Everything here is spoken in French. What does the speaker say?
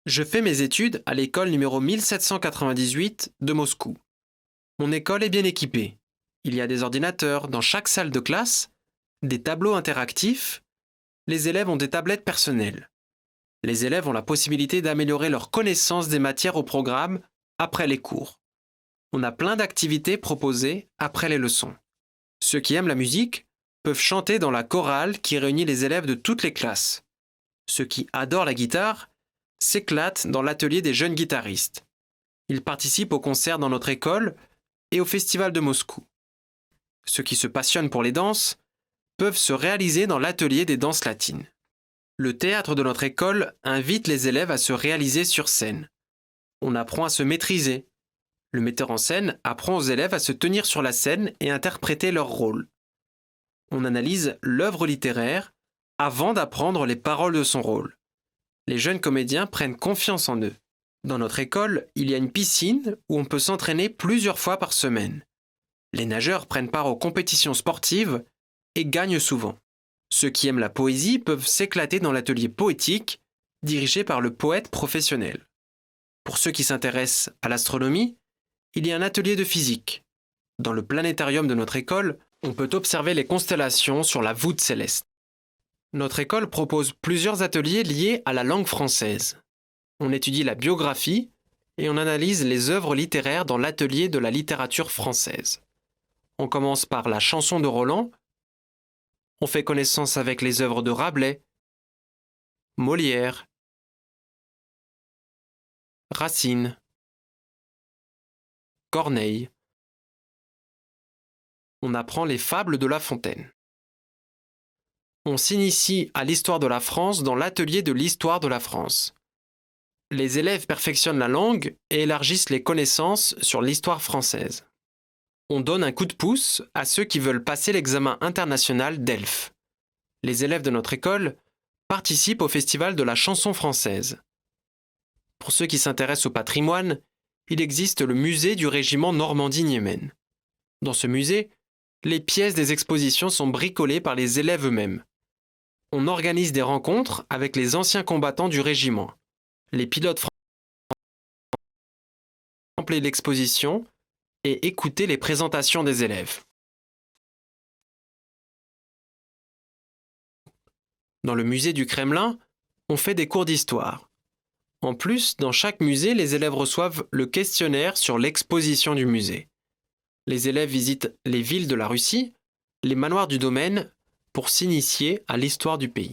Je fais mes études à l'école numéro 1798 de Moscou. Mon école est bien équipée. Il y a des ordinateurs dans chaque salle de classe, des tableaux interactifs, les élèves ont des tablettes personnelles. Les élèves ont la possibilité d'améliorer leur connaissance des matières au programme après les cours. On a plein d'activités proposées après les leçons. Ceux qui aiment la musique peuvent chanter dans la chorale qui réunit les élèves de toutes les classes. Ceux qui adorent la guitare s'éclatent dans l'atelier des jeunes guitaristes. Ils participent aux concerts dans notre école et au festival de Moscou. Ceux qui se passionnent pour les danses peuvent se réaliser dans l'atelier des danses latines. Le théâtre de notre école invite les élèves à se réaliser sur scène. On apprend à se maîtriser. Le metteur en scène apprend aux élèves à se tenir sur la scène et interpréter leur rôle. On analyse l'œuvre littéraire avant d'apprendre les paroles de son rôle. Les jeunes comédiens prennent confiance en eux. Dans notre école, il y a une piscine où on peut s'entraîner plusieurs fois par semaine. Les nageurs prennent part aux compétitions sportives et gagnent souvent. Ceux qui aiment la poésie peuvent s'éclater dans l'atelier poétique dirigé par le poète professionnel. Pour ceux qui s'intéressent à l'astronomie, il y a un atelier de physique. Dans le planétarium de notre école, on peut observer les constellations sur la voûte céleste. Notre école propose plusieurs ateliers liés à la langue française. On étudie la biographie et on analyse les œuvres littéraires dans l'atelier de la littérature française. On commence par la chanson de Roland. On fait connaissance avec les œuvres de Rabelais, Molière, Racine, Corneille. On apprend les fables de La Fontaine. On s'initie à l'histoire de la France dans l'atelier de l'histoire de la France. Les élèves perfectionnent la langue et élargissent les connaissances sur l'histoire française. On donne un coup de pouce à ceux qui veulent passer l'examen international DELF. Les élèves de notre école participent au festival de la chanson française. Pour ceux qui s'intéressent au patrimoine, il existe le musée du régiment Normandie-Niemen. Dans ce musée, les pièces des expositions sont bricolées par les élèves eux-mêmes. On organise des rencontres avec les anciens combattants du régiment. Les pilotes français remplir l'exposition et écouter les présentations des élèves. Dans le musée du Kremlin, on fait des cours d'histoire. En plus, dans chaque musée, les élèves reçoivent le questionnaire sur l'exposition du musée. Les élèves visitent les villes de la Russie, les manoirs du domaine, pour s'initier à l'histoire du pays.